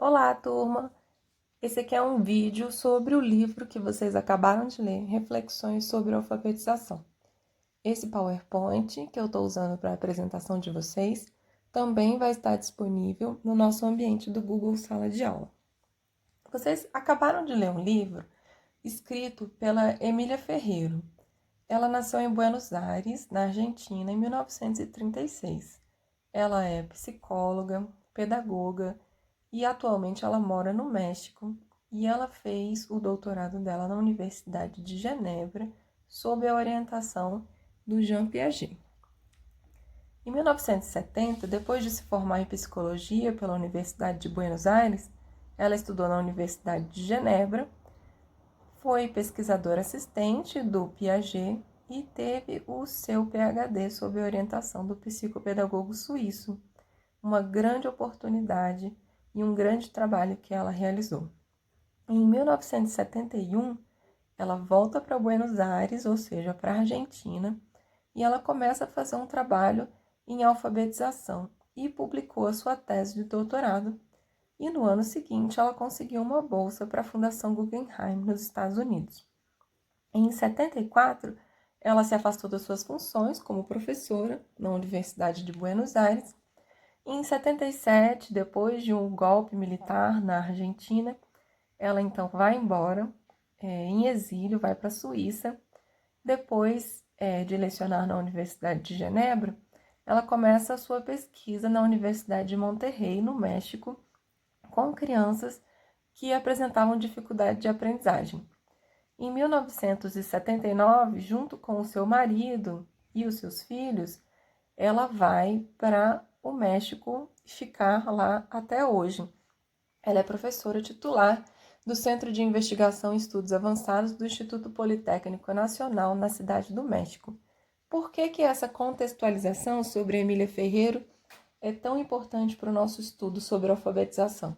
Olá, turma! Esse aqui é um vídeo sobre o livro que vocês acabaram de ler, Reflexões sobre Alfabetização. Esse PowerPoint que eu estou usando para a apresentação de vocês também vai estar disponível no nosso ambiente do Google Sala de Aula. Vocês acabaram de ler um livro escrito pela Emília Ferreiro. Ela nasceu em Buenos Aires, na Argentina, em 1936. Ela é psicóloga, pedagoga e atualmente ela mora no México e ela fez o doutorado dela na Universidade de Genebra sob a orientação do Jean Piaget. Em 1970, depois de se formar em psicologia pela Universidade de Buenos Aires, ela estudou na Universidade de Genebra, foi pesquisadora assistente do Piaget e teve o seu PhD sob a orientação do psicopedagogo suíço, uma grande oportunidade e um grande trabalho que ela realizou. Em 1971, ela volta para Buenos Aires, ou seja, para a Argentina, e ela começa a fazer um trabalho em alfabetização e publicou a sua tese de doutorado. E no ano seguinte, ela conseguiu uma bolsa para a Fundação Guggenheim, nos Estados Unidos. Em 74, ela se afastou das suas funções como professora na Universidade de Buenos Aires. Em 77, depois de um golpe militar na Argentina, ela então vai embora, em exílio, vai para a Suíça. Depois de lecionar na Universidade de Genebra, ela começa a sua pesquisa na Universidade de Monterrey, no México, com crianças que apresentavam dificuldade de aprendizagem. Em 1979, junto com o seu marido e os seus filhos, ela vai para o México ficar lá até hoje. Ela é professora titular do Centro de Investigação e Estudos Avançados do Instituto Politécnico Nacional na Cidade do México. Por que essa contextualização sobre Emília Ferreiro é tão importante para o nosso estudo sobre alfabetização?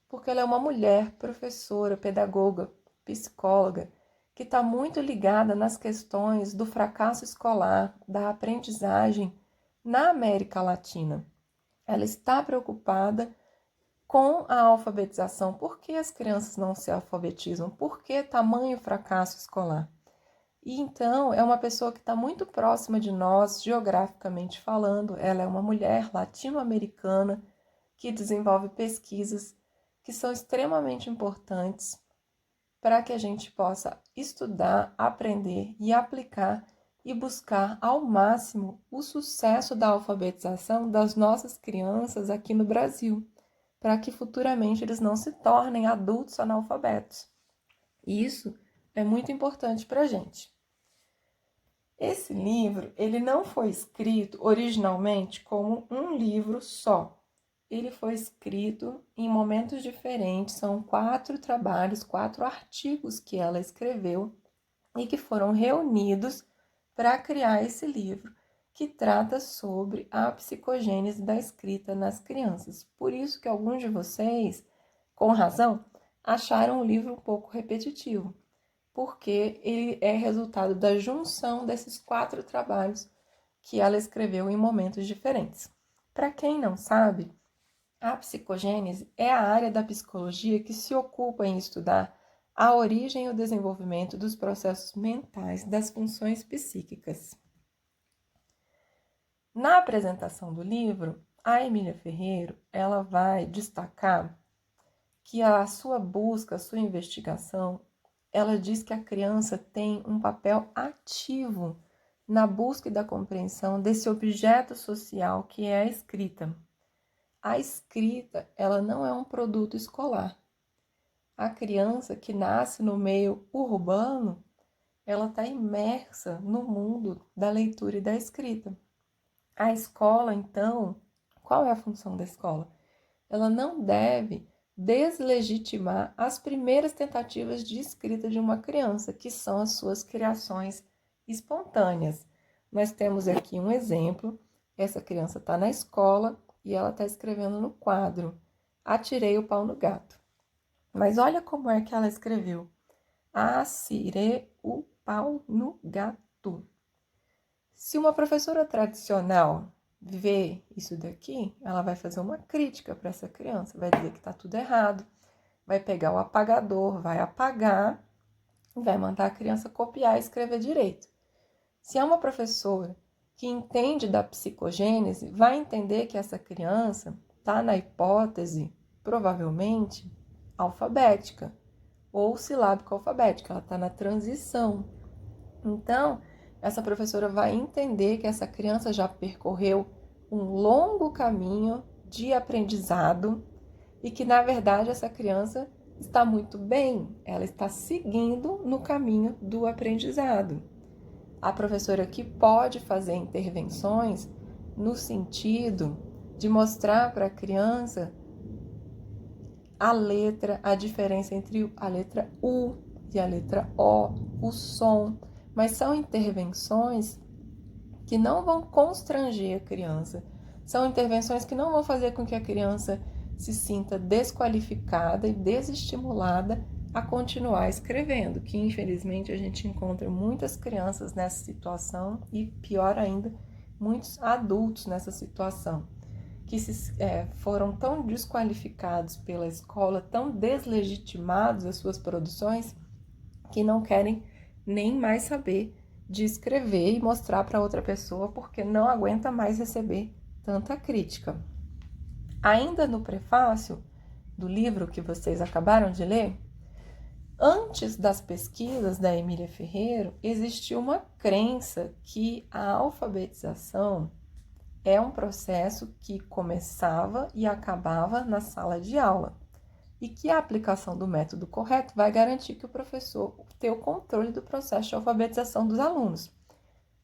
Porque ela é uma mulher, professora, pedagoga, psicóloga, que está muito ligada nas questões do fracasso escolar, da aprendizagem na América Latina. Ela está preocupada com a alfabetização. Por que as crianças não se alfabetizam? Por que tamanho fracasso escolar? E então é uma pessoa que está muito próxima de nós, geograficamente falando. Ela é uma mulher latino-americana que desenvolve pesquisas que são extremamente importantes para que a gente possa estudar, aprender e aplicar e buscar ao máximo o sucesso da alfabetização das nossas crianças aqui no Brasil, para que futuramente eles não se tornem adultos analfabetos. E isso é muito importante para a gente. Esse livro, ele não foi escrito originalmente como um livro só. Ele foi escrito em momentos diferentes, são 4 trabalhos, 4 artigos que ela escreveu e que foram reunidos para criar esse livro, que trata sobre a psicogênese da escrita nas crianças. Por isso que alguns de vocês, com razão, acharam o livro um pouco repetitivo, porque ele é resultado da junção desses 4 trabalhos que ela escreveu em momentos diferentes. Para quem não sabe, a psicogênese é a área da psicologia que se ocupa em estudar a origem e o desenvolvimento dos processos mentais das funções psíquicas. Na apresentação do livro, a Emília Ferreiro ela vai destacar que a sua busca, a sua investigação, ela diz que a criança tem um papel ativo na busca e da compreensão desse objeto social que é a escrita. A escrita, ela não é um produto escolar. A criança que nasce no meio urbano, ela está imersa no mundo da leitura e da escrita. A escola, então, qual é a função da escola? Ela não deve deslegitimar as primeiras tentativas de escrita de uma criança, que são as suas criações espontâneas. Nós temos aqui um exemplo. Essa criança está na escola e ela está escrevendo no quadro: atirei o pau no gato. Mas olha como é que ela escreveu: atirei o pau no gato. Se uma professora tradicional ver isso daqui, ela vai fazer uma crítica para essa criança, vai dizer que está tudo errado, vai pegar o apagador, vai apagar e vai mandar a criança copiar e escrever direito. Se é uma professora que entende da psicogênese, vai entender que essa criança está na hipótese, provavelmente, alfabética ou silábica alfabética, ela está na transição. Então, essa professora vai entender que essa criança já percorreu um longo caminho de aprendizado e que, na verdade, essa criança está muito bem, ela está seguindo no caminho do aprendizado. A professora que pode fazer intervenções no sentido de mostrar para a criança a diferença entre a letra U e a letra O, o som, mas são intervenções que não vão constranger a criança, são intervenções que não vão fazer com que a criança se sinta desqualificada e desestimulada a continuar escrevendo, que infelizmente a gente encontra muitas crianças nessa situação e, pior ainda, muitos adultos nessa situação, que foram tão desqualificados pela escola, tão deslegitimados as suas produções, que não querem nem mais saber de escrever e mostrar para outra pessoa porque não aguenta mais receber tanta crítica. Ainda no prefácio do livro que vocês acabaram de ler, antes das pesquisas da Emília Ferreiro, existia uma crença que a alfabetização é um processo que começava e acabava na sala de aula e que a aplicação do método correto vai garantir que o professor tenha o controle do processo de alfabetização dos alunos.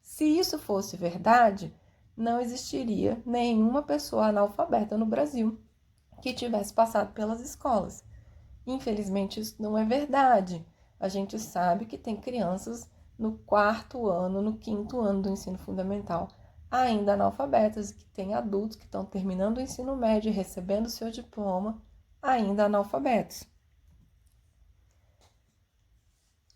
Se isso fosse verdade, não existiria nenhuma pessoa analfabeta no Brasil que tivesse passado pelas escolas. Infelizmente, isso não é verdade. A gente sabe que tem crianças no 4º ano, no 5º ano do ensino fundamental ainda analfabetas e que tem adultos que estão terminando o ensino médio e recebendo seu diploma ainda analfabetos.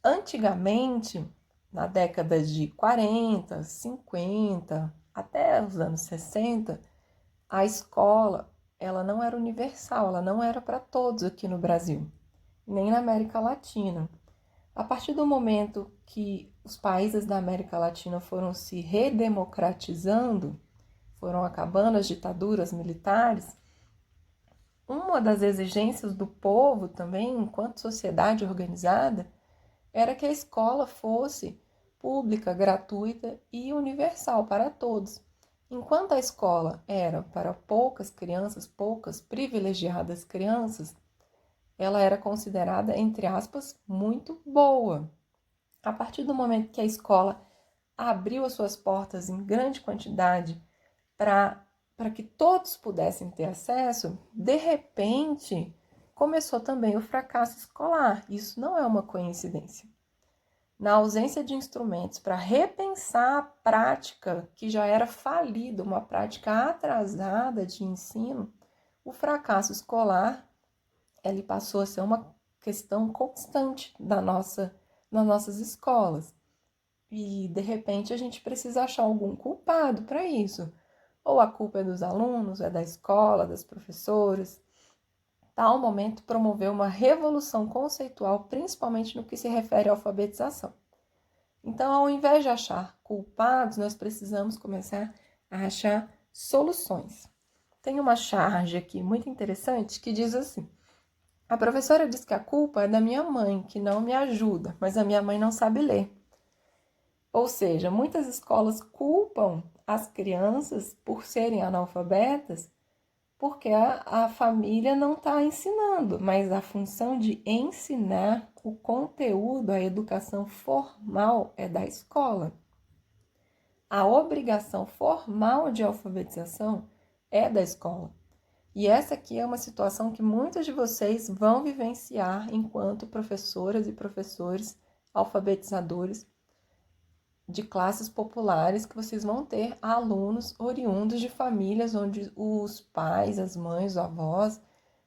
Antigamente, na década de 40, 50, até os anos 60, a escola ela não era universal, ela não era para todos aqui no Brasil, nem na América Latina. A partir do momento que os países da América Latina foram se redemocratizando, foram acabando as ditaduras militares, uma das exigências do povo também, enquanto sociedade organizada, era que a escola fosse pública, gratuita e universal para todos. Enquanto a escola era para poucas crianças, poucas privilegiadas crianças, ela era considerada, entre aspas, muito boa. A partir do momento que a escola abriu as suas portas em grande quantidade para que todos pudessem ter acesso, de repente começou também o fracasso escolar. Isso não é uma coincidência. Na ausência de instrumentos para repensar a prática que já era falida, uma prática atrasada de ensino, o fracasso escolar ele passou a ser uma questão constante nas nossas escolas. E, de repente, a gente precisa achar algum culpado para isso. Ou a culpa é dos alunos, é da escola, das professoras. Tal momento promoveu uma revolução conceitual, principalmente no que se refere à alfabetização. Então, ao invés de achar culpados, nós precisamos começar a achar soluções. Tem uma charge aqui muito interessante que diz assim: a professora diz que a culpa é da minha mãe, que não me ajuda, mas a minha mãe não sabe ler. Ou seja, muitas escolas culpam as crianças por serem analfabetas porque a família não está ensinando, mas a função de ensinar o conteúdo, a educação formal é da escola. A obrigação formal de alfabetização é da escola. E essa aqui é uma situação que muitos de vocês vão vivenciar enquanto professoras e professores alfabetizadores de classes populares, que vocês vão ter alunos oriundos de famílias onde os pais, as mães, os avós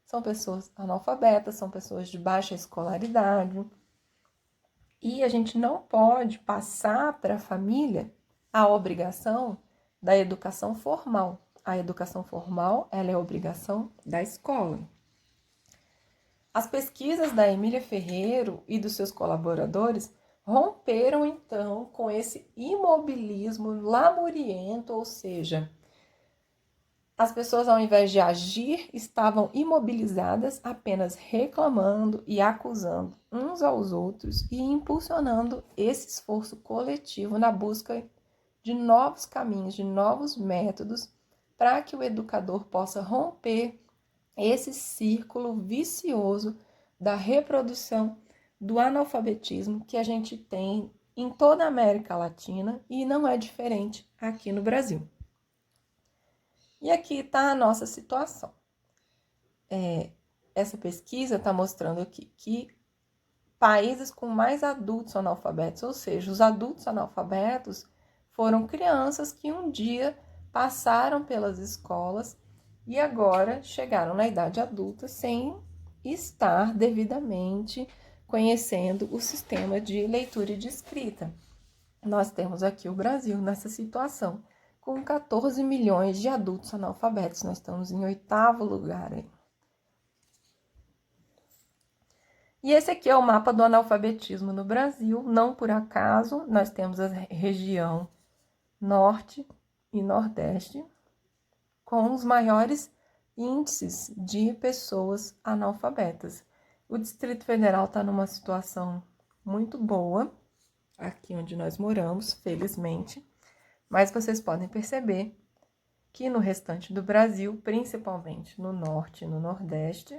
são pessoas analfabetas, são pessoas de baixa escolaridade. E a gente não pode passar para a família a obrigação da educação formal. A educação formal, ela é obrigação da escola. As pesquisas da Emília Ferreiro e dos seus colaboradores romperam, então, com esse imobilismo lamuriento, ou seja, as pessoas, ao invés de agir, estavam imobilizadas, apenas reclamando e acusando uns aos outros e impulsionando esse esforço coletivo na busca de novos caminhos, de novos métodos, para que o educador possa romper esse círculo vicioso da reprodução do analfabetismo que a gente tem em toda a América Latina e não é diferente aqui no Brasil. E aqui está a nossa situação. Essa pesquisa está mostrando aqui que países com mais adultos analfabetos, ou seja, os adultos analfabetos foram crianças que um dia passaram pelas escolas e agora chegaram na idade adulta sem estar devidamente conhecendo o sistema de leitura e de escrita. Nós temos aqui o Brasil nessa situação, com 14 milhões de adultos analfabetos. Nós estamos em 8º lugar aí. E esse aqui é o mapa do analfabetismo no Brasil. Não por acaso, nós temos a região Norte e Nordeste com os maiores índices de pessoas analfabetas. O Distrito Federal está numa situação muito boa, aqui onde nós moramos, felizmente, mas vocês podem perceber que no restante do Brasil, principalmente no Norte e no Nordeste,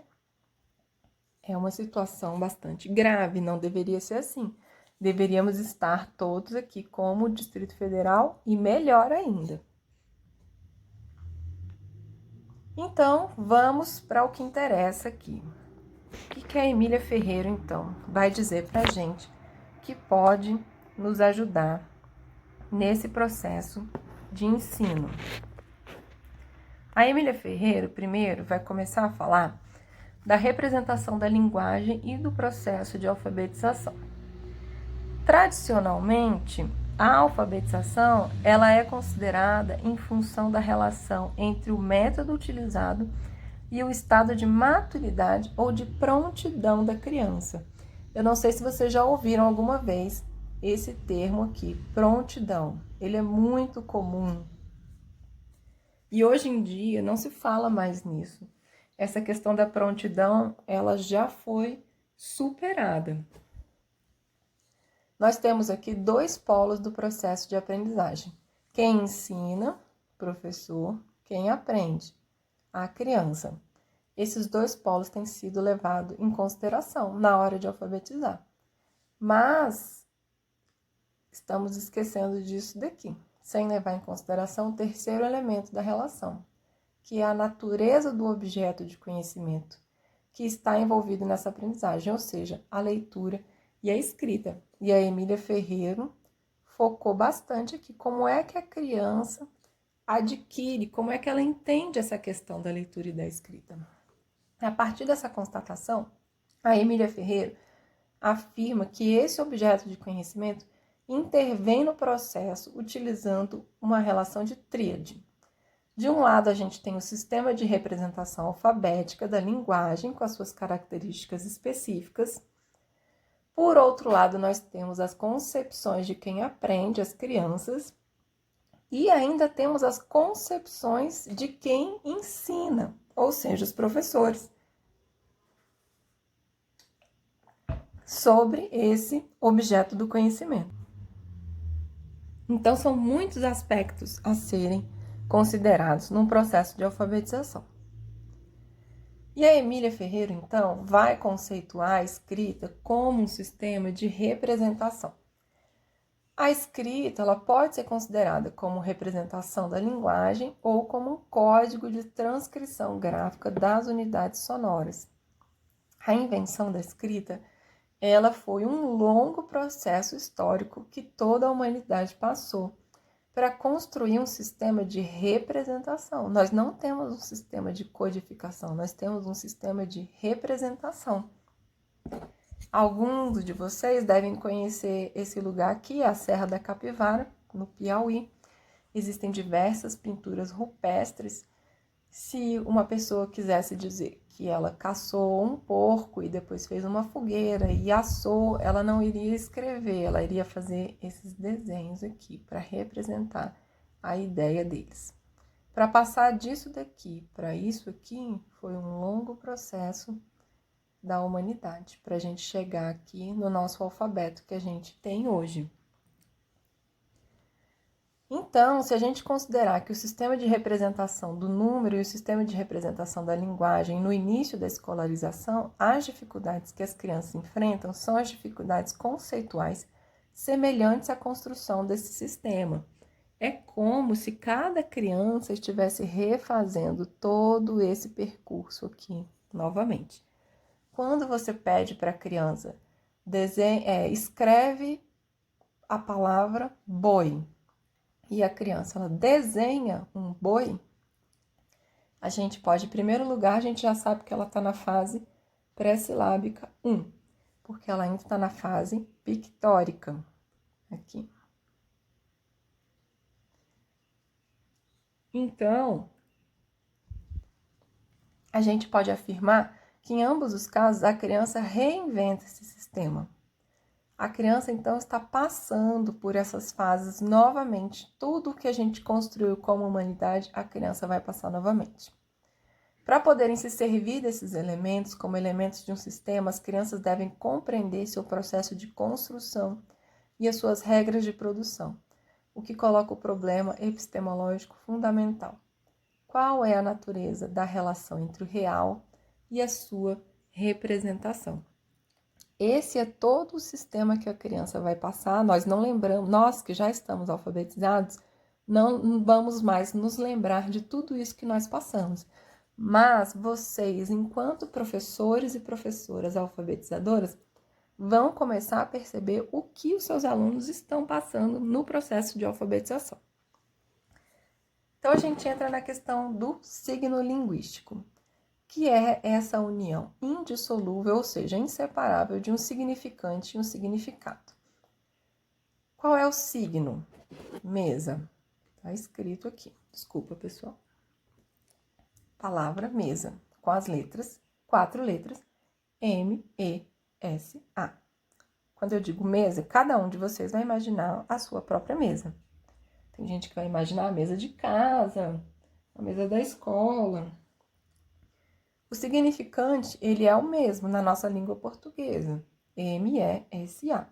é uma situação bastante grave, não deveria ser assim. Deveríamos estar todos aqui como o Distrito Federal e melhor ainda. Então, vamos para o que interessa aqui. O que a Emília Ferreiro, então, vai dizer para a gente que pode nos ajudar nesse processo de ensino? A Emília Ferreiro, primeiro, vai começar a falar da representação da linguagem e do processo de alfabetização. Tradicionalmente, a alfabetização ela é considerada em função da relação entre o método utilizado e o estado de maturidade ou de prontidão da criança. Eu não sei se vocês já ouviram alguma vez esse termo aqui, prontidão. Ele é muito comum. E hoje em dia não se fala mais nisso. Essa questão da prontidão, ela já foi superada. Nós temos aqui 2 polos do processo de aprendizagem. Quem ensina, professor, quem aprende, a criança. Esses 2 polos têm sido levados em consideração na hora de alfabetizar. Mas estamos esquecendo disso daqui, sem levar em consideração o terceiro elemento da relação, que é a natureza do objeto de conhecimento que está envolvido nessa aprendizagem, ou seja, a leitura e a escrita. E a Emília Ferreiro focou bastante aqui como é que a criança adquire, como é que ela entende essa questão da leitura e da escrita. A partir dessa constatação, a Emília Ferreiro afirma que esse objeto de conhecimento intervém no processo utilizando uma relação de tríade. De um lado, a gente tem o sistema de representação alfabética da linguagem com as suas características específicas. Por outro lado, nós temos as concepções de quem aprende, as crianças, e ainda temos as concepções de quem ensina, ou seja, os professores, sobre esse objeto do conhecimento. Então, são muitos aspectos a serem considerados num processo de alfabetização. E a Emília Ferreiro, então, vai conceituar a escrita como um sistema de representação. A escrita ela pode ser considerada como representação da linguagem ou como um código de transcrição gráfica das unidades sonoras. A invenção da escrita ela foi um longo processo histórico que toda a humanidade passou para construir um sistema de representação. Nós não temos um sistema de codificação, nós temos um sistema de representação. Alguns de vocês devem conhecer esse lugar aqui, a Serra da Capivara, no Piauí, Existem diversas pinturas rupestres. Se uma pessoa quisesse dizer que ela caçou um porco e depois fez uma fogueira e assou, ela não iria escrever, ela iria fazer esses desenhos aqui para representar a ideia deles. Para passar disso daqui para isso aqui, foi um longo processo da humanidade, para a gente chegar aqui no nosso alfabeto que a gente tem hoje. Então, se a gente considerar que o sistema de representação do número e o sistema de representação da linguagem no início da escolarização, as dificuldades que as crianças enfrentam são as dificuldades conceituais semelhantes à construção desse sistema. É como se cada criança estivesse refazendo todo esse percurso aqui novamente. Quando você pede para a criança, escreve a palavra boi, e a criança ela desenha um boi, a gente pode, em primeiro lugar, a gente já sabe que ela está na fase pré-silábica 1, porque ela ainda está na fase pictórica. Aqui. Então, a gente pode afirmar que em ambos os casos a criança reinventa esse sistema. A criança, então, está passando por essas fases novamente. Tudo que a gente construiu como humanidade, a criança vai passar novamente. Para poderem se servir desses elementos como elementos de um sistema, as crianças devem compreender seu processo de construção e as suas regras de produção, o que coloca o problema epistemológico fundamental. Qual é a natureza da relação entre o real e a sua representação? Esse é todo o sistema que a criança vai passar. Nós não lembramos, nós que já estamos alfabetizados, não vamos mais nos lembrar de tudo isso que nós passamos. Mas vocês, enquanto professores e professoras alfabetizadoras, vão começar a perceber o que os seus alunos estão passando no processo de alfabetização. Então, a gente entra na questão do signo linguístico, que é essa união indissolúvel, ou seja, inseparável de um significante e um significado. Qual é o signo? Mesa. Está escrito aqui. Desculpa, pessoal. Palavra mesa, com as letras, 4 letras, M-E-S-A. Quando eu digo mesa, cada um de vocês vai imaginar a sua própria mesa. Tem gente que vai imaginar a mesa de casa, a mesa da escola. O significante, ele é o mesmo na nossa língua portuguesa, M-E-S-A.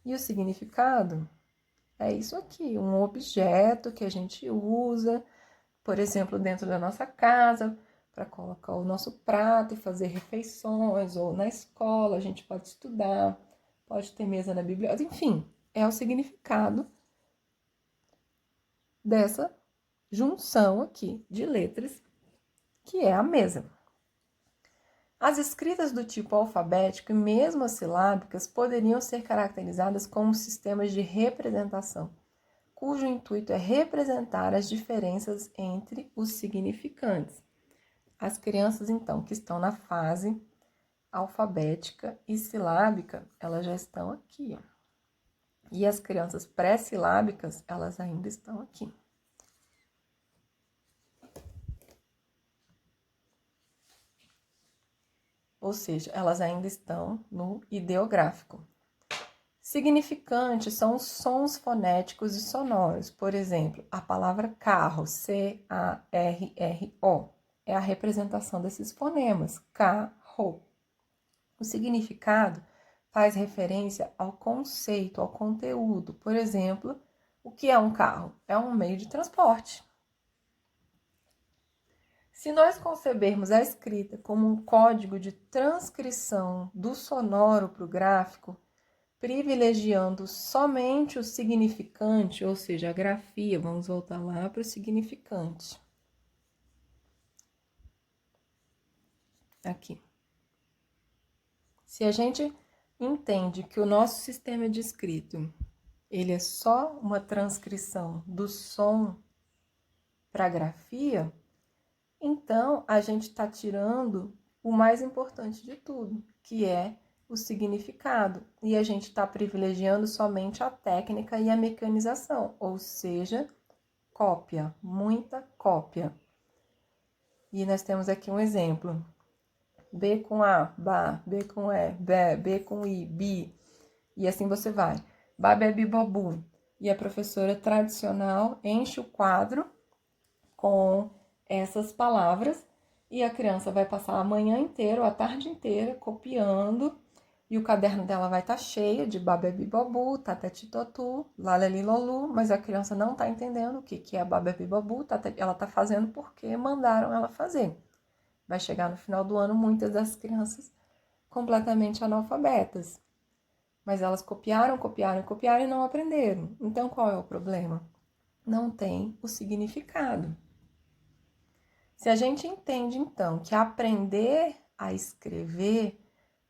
E o significado é isso aqui, um objeto que a gente usa, por exemplo, dentro da nossa casa, para colocar o nosso prato e fazer refeições, ou na escola a gente pode estudar, pode ter mesa na biblioteca, enfim, é o significado dessa junção aqui de letras, que é a mesa. As escritas do tipo alfabético e mesmo as silábicas poderiam ser caracterizadas como sistemas de representação, cujo intuito é representar as diferenças entre os significantes. As crianças, então, que estão na fase alfabética e silábica, elas já estão aqui, ó. E as crianças pré-silábicas, elas ainda estão aqui. Ou seja, elas ainda estão no ideográfico. Significantes são os sons fonéticos e sonoros. Por exemplo, a palavra carro, C-A-R-R-O, é a representação desses fonemas, carro. O significado faz referência ao conceito, ao conteúdo. Por exemplo, o que é um carro? É um meio de transporte. Se nós concebermos a escrita como um código de transcrição do sonoro para o gráfico, privilegiando somente o significante, ou seja, a grafia, vamos voltar lá para o significante. Aqui. Se a gente entende que o nosso sistema de escrito, ele é só uma transcrição do som para a grafia, então a gente está tirando o mais importante de tudo, que é o significado, e a gente está privilegiando somente a técnica e a mecanização, ou seja, cópia, muita cópia. E nós temos aqui um exemplo. B com A, ba, B com E, bé, B com I, bi. E assim você vai. Babebi, bobu. E a professora tradicional enche o quadro com essas palavras e a criança vai passar a manhã inteira, a tarde inteira, copiando, e o caderno dela vai estar cheio de babebi bobu, tatati totu, lalali lolu, mas a criança não está entendendo o que é babebi bobu, ela está fazendo porque mandaram ela fazer. Vai chegar no final do ano muitas das crianças completamente analfabetas, mas elas copiaram e não aprenderam. Então qual é o problema? Não tem o significado. Se a gente entende, então, que aprender a escrever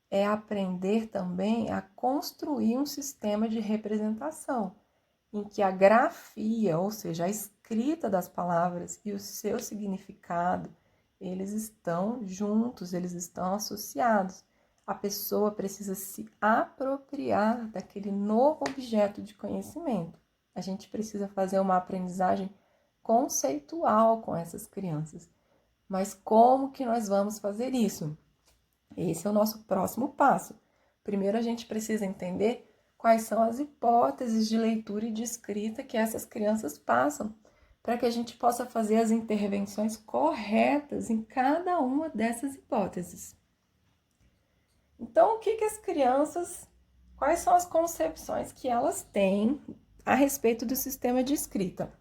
é aprender também a construir um sistema de representação, em que a grafia, ou seja, a escrita das palavras e o seu significado, eles estão juntos, eles estão associados. A pessoa precisa se apropriar daquele novo objeto de conhecimento. A gente precisa fazer uma aprendizagem conceitual com essas crianças. Mas como que nós vamos fazer isso? Esse é o nosso próximo passo. Primeiro, a gente precisa entender quais são as hipóteses de leitura e de escrita que essas crianças passam, para que a gente possa fazer as intervenções corretas em cada uma dessas hipóteses. Então, quais são as concepções que elas têm a respeito do sistema de escrita?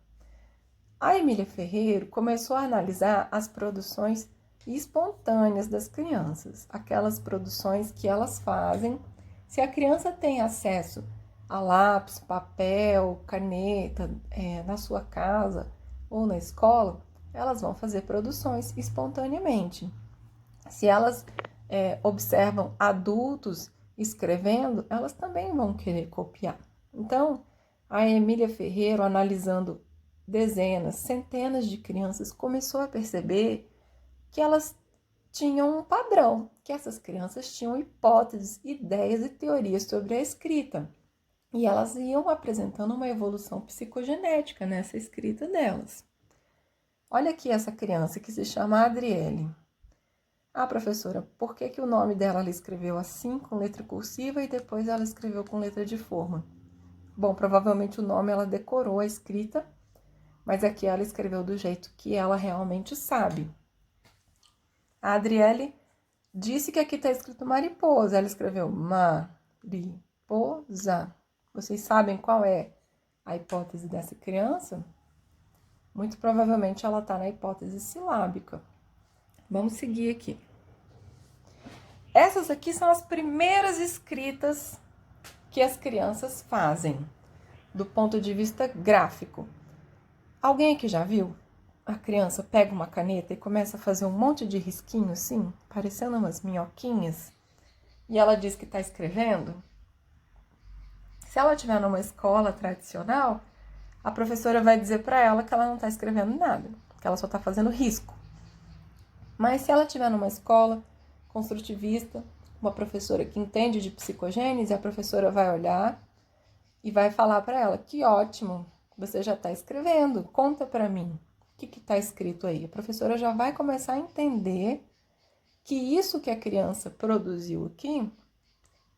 A Emília Ferreiro começou a analisar as produções espontâneas das crianças, aquelas produções que elas fazem. Se a criança tem acesso a lápis, papel, caneta na sua casa ou na escola, elas vão fazer produções espontaneamente. Se elas observam adultos escrevendo, elas também vão querer copiar. Então, a Emília Ferreiro, analisando dezenas, centenas de crianças, começou a perceber que elas tinham um padrão, que essas crianças tinham hipóteses, ideias e teorias sobre a escrita. E elas iam apresentando uma evolução psicogenética nessa escrita delas. Olha aqui essa criança que se chama Adriele. Ah, professora, por que o nome dela ela escreveu assim, com letra cursiva, e depois ela escreveu com letra de forma? Bom, provavelmente o nome ela decorou a escrita, mas aqui ela escreveu do jeito que ela realmente sabe. A Adriele disse que aqui está escrito mariposa. Ela escreveu mariposa. Vocês sabem qual é a hipótese dessa criança? Muito provavelmente ela está na hipótese silábica. Vamos seguir aqui. Essas aqui são as primeiras escritas que as crianças fazem, do ponto de vista gráfico. Alguém aqui já viu? A criança pega uma caneta e começa a fazer um monte de risquinho assim, parecendo umas minhoquinhas, e ela diz que está escrevendo. Se ela estiver numa escola tradicional, a professora vai dizer para ela que ela não está escrevendo nada, que ela só está fazendo risco. Mas se ela estiver numa escola construtivista, uma professora que entende de psicogênese, a professora vai olhar e vai falar para ela: que ótimo, você já está escrevendo, conta para mim. O que está escrito aí? A professora já vai começar a entender que isso que a criança produziu aqui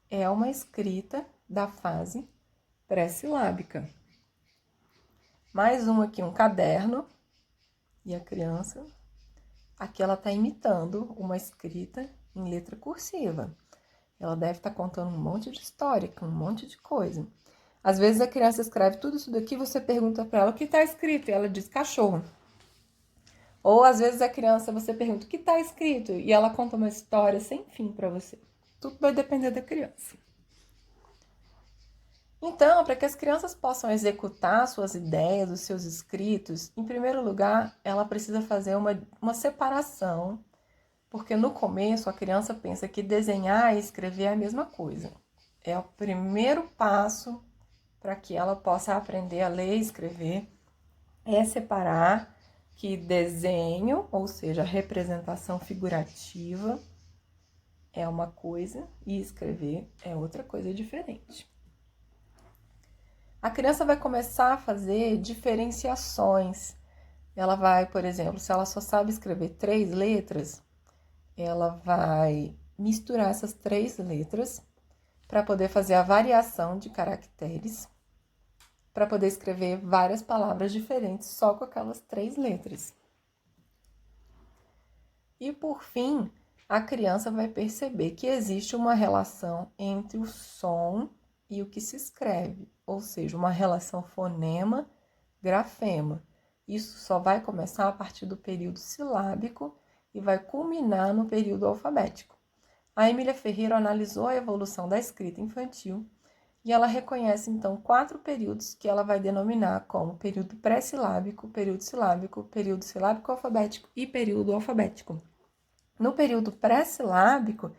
é uma escrita da fase pré-silábica. Mais um aqui, um caderno, e a criança, aqui ela está imitando uma escrita em letra cursiva. Ela deve estar contando um monte de história, um monte de coisa. Às vezes a criança escreve tudo isso daqui, você pergunta para ela o que está escrito, e ela diz cachorro. Ou às vezes a criança, você pergunta o que está escrito, e ela conta uma história sem fim para você. Tudo vai depender da criança. Então, para que as crianças possam executar suas ideias, os seus escritos, em primeiro lugar, ela precisa fazer uma separação, porque no começo a criança pensa que desenhar e escrever é a mesma coisa. É o primeiro passo para que ela possa aprender a ler e escrever, é separar que desenho, ou seja, representação figurativa, é uma coisa e escrever é outra coisa diferente. A criança vai começar a fazer diferenciações. Ela vai, por exemplo, se ela só sabe escrever 3 letras, ela vai misturar essas 3 letras para poder fazer a variação de caracteres, para poder escrever várias palavras diferentes só com aquelas 3 letras. E por fim, a criança vai perceber que existe uma relação entre o som e o que se escreve, ou seja, uma relação fonema-grafema. Isso só vai começar a partir do período silábico e vai culminar no período alfabético. A Emília Ferreira analisou a evolução da escrita infantil e ela reconhece, então, 4 períodos que ela vai denominar como período pré-silábico, período silábico alfabético e período alfabético. No período pré-silábico,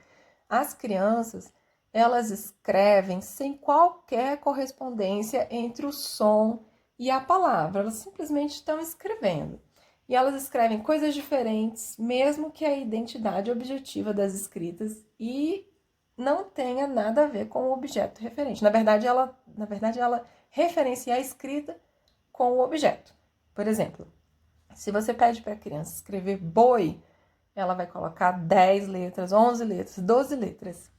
as crianças, elas escrevem sem qualquer correspondência entre o som e a palavra. Elas simplesmente estão escrevendo. E elas escrevem coisas diferentes, mesmo que a identidade objetiva das escritas e não tenha nada a ver com o objeto referente. Na verdade, ela referencia a escrita com o objeto. Por exemplo, se você pede para a criança escrever boi, ela vai colocar 10 letras, 11 letras, 12 letras.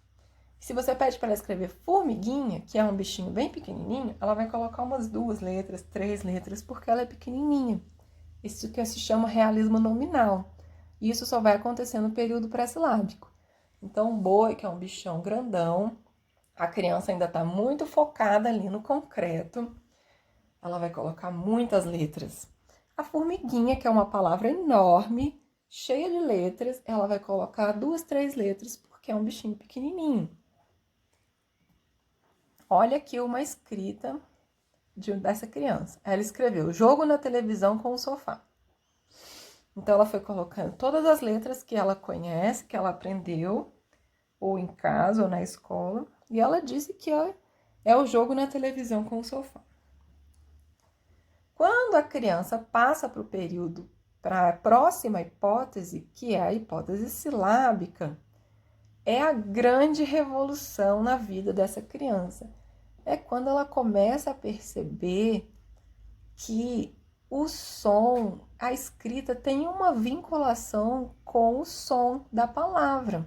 Se você pede para ela escrever formiguinha, que é um bichinho bem pequenininho, ela vai colocar umas 2 letras, 3 letras, porque ela é pequenininha. Isso que se chama realismo nominal. E isso só vai acontecer no período pré-silábico. Então, o boi, que é um bichão grandão, a criança ainda está muito focada ali no concreto, ela vai colocar muitas letras. A formiguinha, que é uma palavra enorme, cheia de letras, ela vai colocar 2, 3 letras, porque é um bichinho pequenininho. Olha aqui uma escrita dessa criança. Ela escreveu jogo na televisão com o sofá. Então, ela foi colocando todas as letras que ela conhece, que ela aprendeu, ou em casa, ou na escola, e ela disse que é o jogo na televisão com o sofá. Quando a criança passa para o período, para a próxima hipótese, que é a hipótese silábica, é a grande revolução na vida dessa criança. É quando ela começa a perceber que o som, a escrita tem uma vinculação com o som da palavra.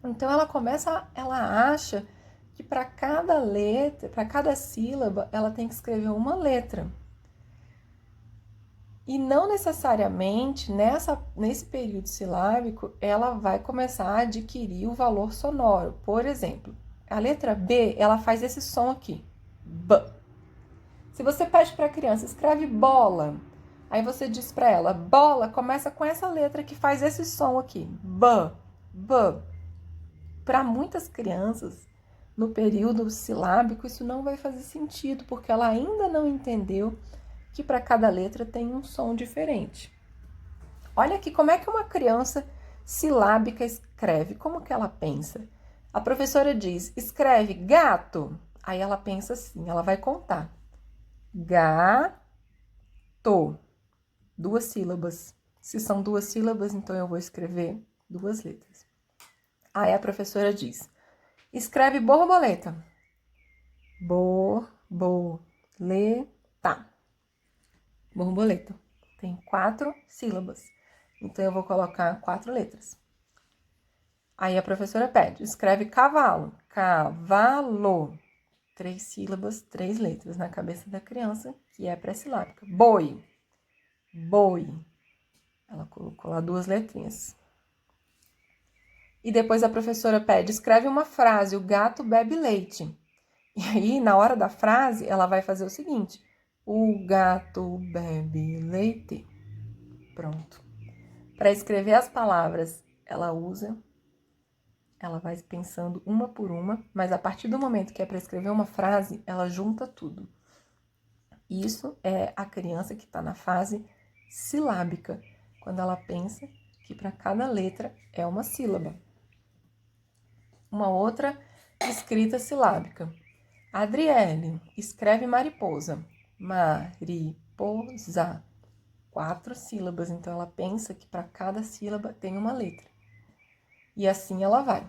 Então ela acha que para cada letra, para cada sílaba, ela tem que escrever uma letra. E não necessariamente nesse período silábico ela vai começar a adquirir o valor sonoro. Por exemplo, a letra B, ela faz esse som aqui, B. Se você pede para a criança, escreve bola, aí você diz para ela, bola começa com essa letra que faz esse som aqui, B, B. Para muitas crianças, no período silábico, isso não vai fazer sentido, porque ela ainda não entendeu que para cada letra tem um som diferente. Olha aqui como é que uma criança silábica escreve, como que ela pensa? A professora diz, escreve gato. Aí ela pensa assim, ela vai contar. Gato. 2 sílabas. Se são 2 sílabas, então eu vou escrever 2 letras. Aí a professora diz, escreve borboleta. Borboleta. Borboleta. Tem 4 sílabas. Então, eu vou colocar 4 letras. Aí a professora pede, escreve cavalo. Cavalo. 3 sílabas, 3 letras na cabeça da criança, que é pré-silábica. Boi. Boi. Ela colocou lá 2 letrinhas. E depois a professora pede, escreve uma frase, o gato bebe leite. E aí, na hora da frase, ela vai fazer o seguinte, o gato bebe leite. Pronto. Para escrever as palavras, ela vai pensando uma por uma, mas a partir do momento que é para escrever uma frase, ela junta tudo. Isso é a criança que está na fase silábica, quando ela pensa que para cada letra é uma sílaba. Uma outra escrita silábica. Adriele, escreve mariposa. Mariposa. 4 sílabas, então ela pensa que para cada sílaba tem uma letra. E assim ela vai.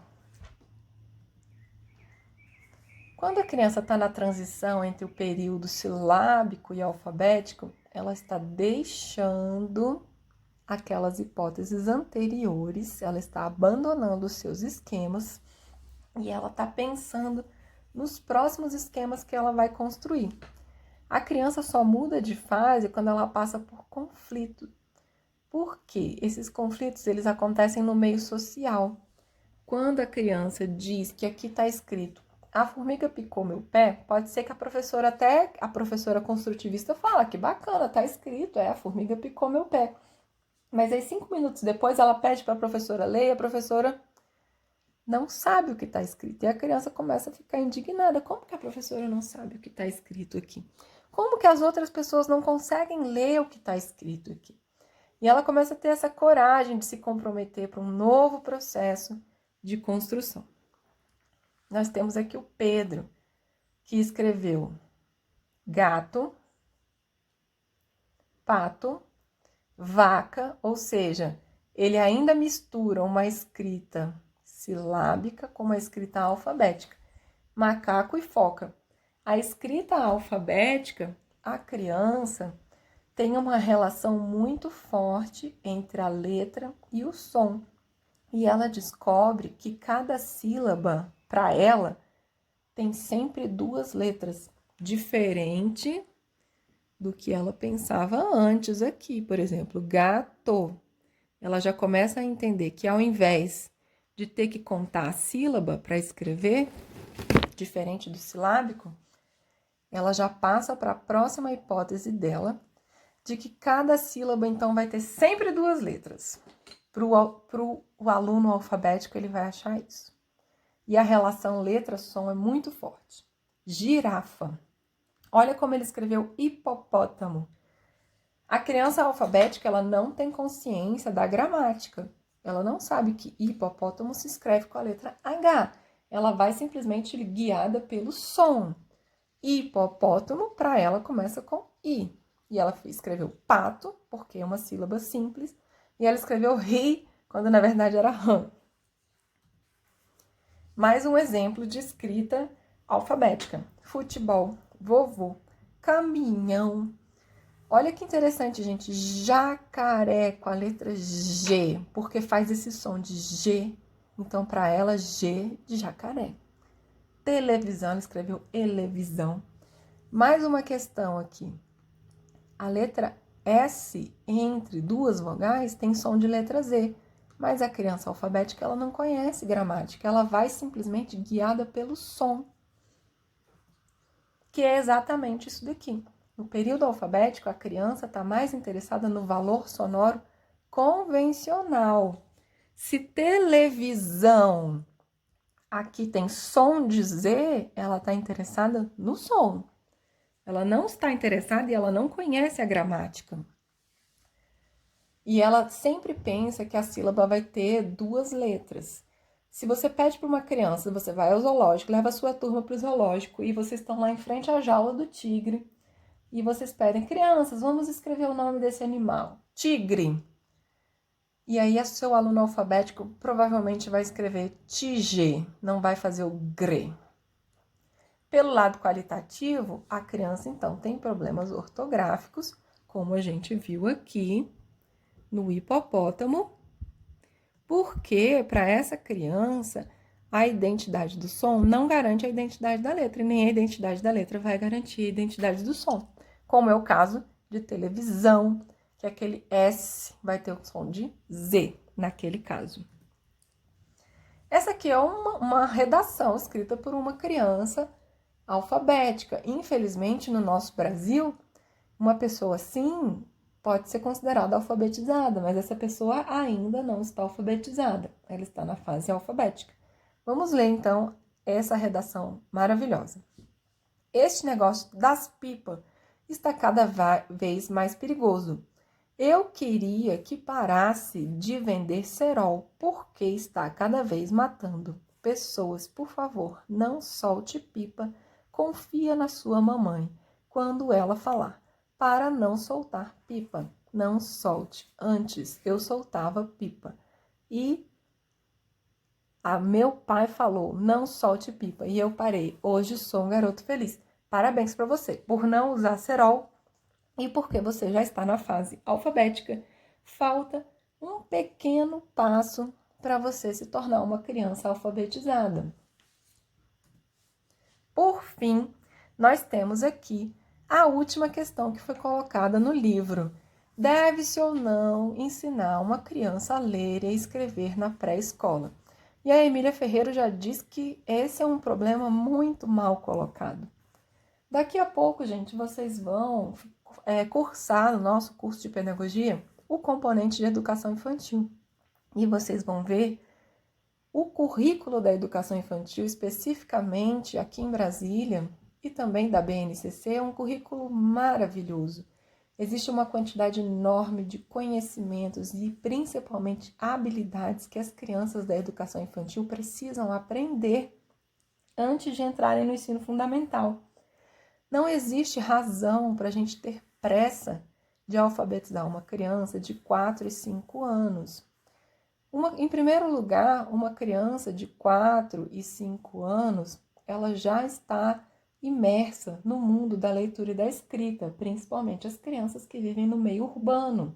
Quando a criança está na transição entre o período silábico e alfabético, ela está deixando aquelas hipóteses anteriores, ela está abandonando os seus esquemas e ela está pensando nos próximos esquemas que ela vai construir. A criança só muda de fase quando ela passa por conflito. Por quê? Esses conflitos eles acontecem no meio social. Quando a criança diz que aqui está escrito a formiga picou meu pé, pode ser que a professora construtivista fala que bacana, tá escrito, a formiga picou meu pé. Mas aí 5 minutos depois ela pede para a professora ler e a professora não sabe o que está escrito. E a criança começa a ficar indignada. Como que a professora não sabe o que está escrito aqui? Como que as outras pessoas não conseguem ler o que está escrito aqui? E ela começa a ter essa coragem de se comprometer para um novo processo de construção. Nós temos aqui o Pedro, que escreveu gato, pato, vaca, ou seja, ele ainda mistura uma escrita silábica com uma escrita alfabética, macaco e foca. A escrita alfabética, a criança tem uma relação muito forte entre a letra e o som. E ela descobre que cada sílaba, para ela, tem sempre 2 letras, diferente do que ela pensava antes aqui. Por exemplo, gato. Ela já começa a entender que ao invés de ter que contar a sílaba para escrever, diferente do silábico, ela já passa para a próxima hipótese dela, de que cada sílaba, então, vai ter sempre 2 letras. Para o aluno alfabético, ele vai achar isso. E a relação letra-som é muito forte. Girafa. Olha como ele escreveu hipopótamo. A criança alfabética, ela não tem consciência da gramática. Ela não sabe que hipopótamo se escreve com a letra H. Ela vai simplesmente guiada pelo som. Hipopótamo, para ela, começa com I. E ela escreveu pato, porque é uma sílaba simples. E ela escreveu ri, quando na verdade era rã. Mais um exemplo de escrita alfabética. Futebol, vovô, caminhão. Olha que interessante, gente. Jacaré com a letra G, porque faz esse som de G. Então, para ela, G de jacaré. Televisão, ela escreveu elevisão. Mais uma questão aqui. A letra S entre 2 vogais tem som de letra Z. Mas a criança alfabética, ela não conhece gramática. Ela vai simplesmente guiada pelo som. Que é exatamente isso daqui. No período alfabético, a criança está mais interessada no valor sonoro convencional. Se televisão aqui tem som de Z, ela está interessada no som. Ela não está interessada e ela não conhece a gramática. E ela sempre pensa que a sílaba vai ter 2 letras. Se você pede para uma criança, você vai ao zoológico, leva a sua turma para o zoológico e vocês estão lá em frente à jaula do tigre e vocês pedem, crianças, vamos escrever o nome desse animal. Tigre. E aí, o seu aluno alfabético provavelmente vai escrever tigê, não vai fazer o gre. Pelo lado qualitativo, a criança, então, tem problemas ortográficos, como a gente viu aqui no hipopótamo, porque para essa criança a identidade do som não garante a identidade da letra, e nem a identidade da letra vai garantir a identidade do som, como é o caso de televisão, que aquele S vai ter o som de Z naquele caso. Essa aqui é uma redação escrita por uma criança alfabética. Infelizmente, no nosso Brasil, uma pessoa assim pode ser considerada alfabetizada, mas essa pessoa ainda não está alfabetizada, ela está na fase alfabética. Vamos ler, então, essa redação maravilhosa. Este negócio das pipas está cada vez mais perigoso. Eu queria que parasse de vender cerol, porque está cada vez matando pessoas. Por favor, não solte pipa. Confia na sua mamãe quando ela falar para não soltar pipa. Não solte. Antes eu soltava pipa. E Meu pai falou, não solte pipa, e eu parei. Hoje sou um garoto feliz. Parabéns para você por não usar cerol e porque você já está na fase alfabética. Falta um pequeno passo para você se tornar uma criança alfabetizada. Por fim, nós temos aqui a última questão que foi colocada no livro. Deve-se ou não ensinar uma criança a ler e a escrever na pré-escola? E a Emília Ferreira já diz que esse é um problema muito mal colocado. Daqui a pouco, gente, vocês vão cursar no nosso curso de pedagogia o componente de educação infantil. E vocês vão ver o currículo da educação infantil, especificamente aqui em Brasília, e também da BNCC, é um currículo maravilhoso. Existe uma quantidade enorme de conhecimentos e principalmente habilidades que as crianças da educação infantil precisam aprender antes de entrarem no ensino fundamental. Não existe razão para a gente ter pressa de alfabetizar uma criança de 4 e 5 anos. Em primeiro lugar, uma criança de 4 e 5 anos, ela já está imersa no mundo da leitura e da escrita, principalmente as crianças que vivem no meio urbano.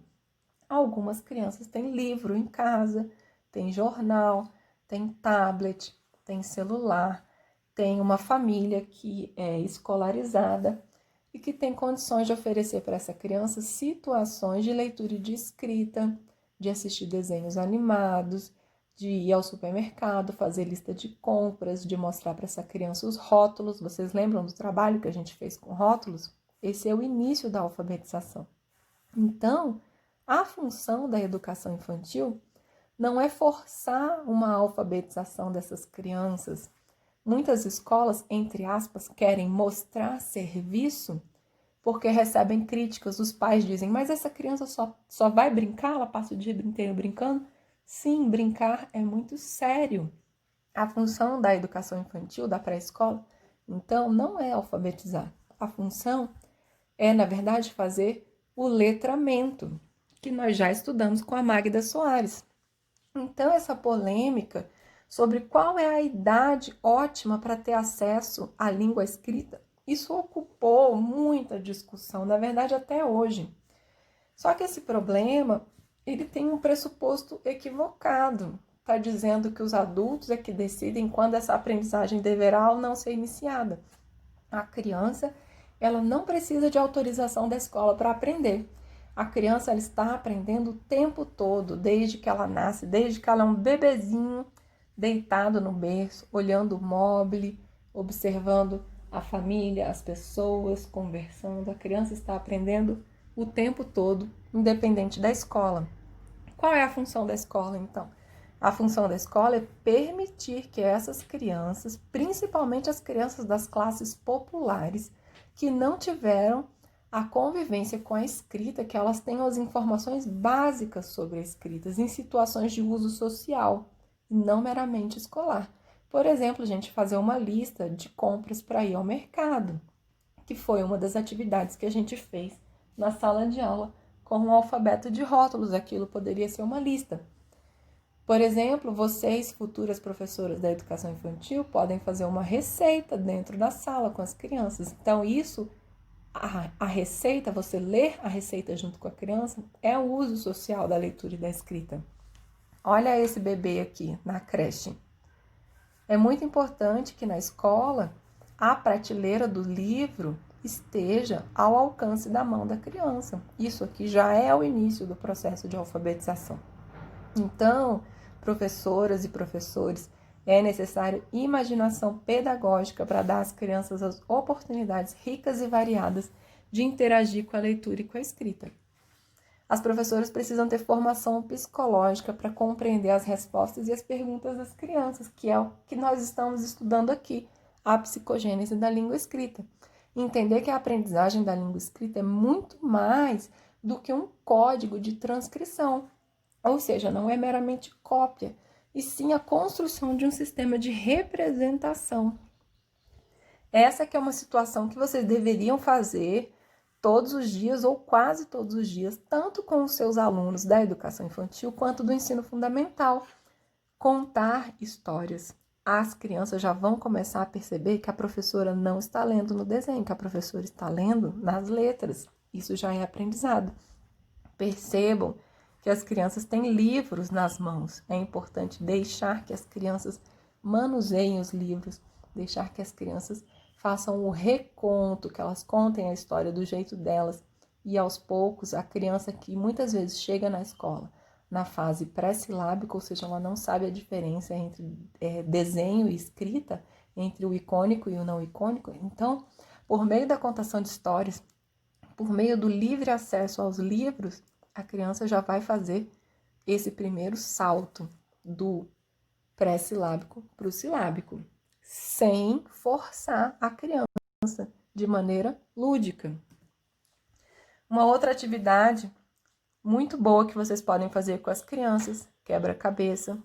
Algumas crianças têm livro em casa, têm jornal, têm tablet, têm celular, têm uma família que é escolarizada e que tem condições de oferecer para essa criança situações de leitura e de escrita, de assistir desenhos animados, de ir ao supermercado, fazer lista de compras, de mostrar para essa criança os rótulos. Vocês lembram do trabalho que a gente fez com rótulos? Esse é o início da alfabetização. Então, a função da educação infantil não é forçar uma alfabetização dessas crianças. Muitas escolas, entre aspas, querem mostrar serviço porque recebem críticas. Os pais dizem, mas essa criança só vai brincar? Ela passa o dia inteiro brincando? Sim, brincar é muito sério. A função da educação infantil, da pré-escola, então, não é alfabetizar. A função é, na verdade, fazer o letramento, que nós já estudamos com a Magda Soares. Então, essa polêmica sobre qual é a idade ótima para ter acesso à língua escrita, isso ocupou muita discussão, na verdade até hoje. Só que esse problema, ele tem um pressuposto equivocado. Está dizendo que os adultos é que decidem quando essa aprendizagem deverá ou não ser iniciada. A criança, ela não precisa de autorização da escola para aprender. A criança, ela está aprendendo o tempo todo, desde que ela nasce, desde que ela é um bebezinho, deitado no berço, olhando o móvel, observando a família, as pessoas, conversando. A criança está aprendendo o tempo todo, independente da escola. Qual é a função da escola, então? A função da escola é permitir que essas crianças, principalmente as crianças das classes populares, que não tiveram a convivência com a escrita, que elas tenham as informações básicas sobre a escrita, em situações de uso social, e não meramente escolar. Por exemplo, a gente fazer uma lista de compras para ir ao mercado, que foi uma das atividades que a gente fez na sala de aula com um alfabeto de rótulos. Aquilo poderia ser uma lista. Por exemplo, vocês, futuras professoras da educação infantil, podem fazer uma receita dentro da sala com as crianças. Então, isso, a receita, você ler a receita junto com a criança, é o uso social da leitura e da escrita. Olha esse bebê aqui na creche. É muito importante que na escola a prateleira do livro esteja ao alcance da mão da criança. Isso aqui já é o início do processo de alfabetização. Então, professoras e professores, é necessário imaginação pedagógica para dar às crianças as oportunidades ricas e variadas de interagir com a leitura e com a escrita. As professoras precisam ter formação psicológica para compreender as respostas e as perguntas das crianças, que é o que nós estamos estudando aqui, a psicogênese da língua escrita. Entender que a aprendizagem da língua escrita é muito mais do que um código de transcrição, ou seja, não é meramente cópia, e sim a construção de um sistema de representação. Essa que é uma situação que vocês deveriam fazer todos os dias ou quase todos os dias, tanto com os seus alunos da educação infantil quanto do ensino fundamental. contar histórias. As crianças já vão começar a perceber que a professora não está lendo no desenho, que a professora está lendo nas letras. Isso já é aprendizado. Percebam que as crianças têm livros nas mãos. É importante deixar que as crianças manuseiem os livros, deixar que as crianças façam o reconto, que elas contem a história do jeito delas. E aos poucos, a criança que muitas vezes chega na escola na fase pré-silábica, ou seja, ela não sabe a diferença entre desenho e escrita, entre o icônico e o não icônico. Então, por meio da contação de histórias, por meio do livre acesso aos livros, a criança já vai fazer esse primeiro salto do pré-silábico para o silábico, sem forçar a criança, de maneira lúdica. Uma outra atividade muito boa que vocês podem fazer com as crianças, quebra-cabeça,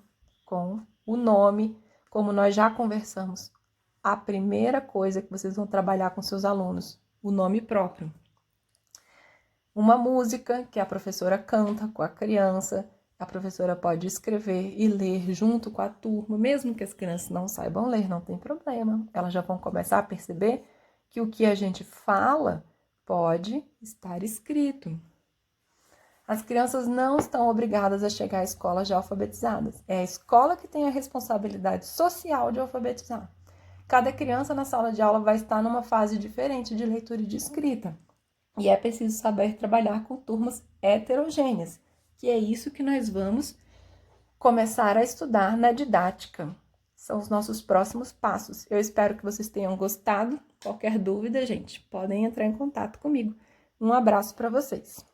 com o nome, como nós já conversamos. A primeira coisa que vocês vão trabalhar com seus alunos, o nome próprio. Uma música que a professora canta com a criança, a professora pode escrever e ler junto com a turma, mesmo que as crianças não saibam ler, não tem problema. Elas já vão começar a perceber que o que a gente fala pode estar escrito. As crianças não estão obrigadas a chegar à escola já alfabetizadas. É a escola que tem a responsabilidade social de alfabetizar. Cada criança na sala de aula vai estar numa fase diferente de leitura e de escrita. E é preciso saber trabalhar com turmas heterogêneas, que é isso que nós vamos começar a estudar na didática. São os nossos próximos passos. Eu espero que vocês tenham gostado. Qualquer dúvida, gente, podem entrar em contato comigo. Um abraço para vocês.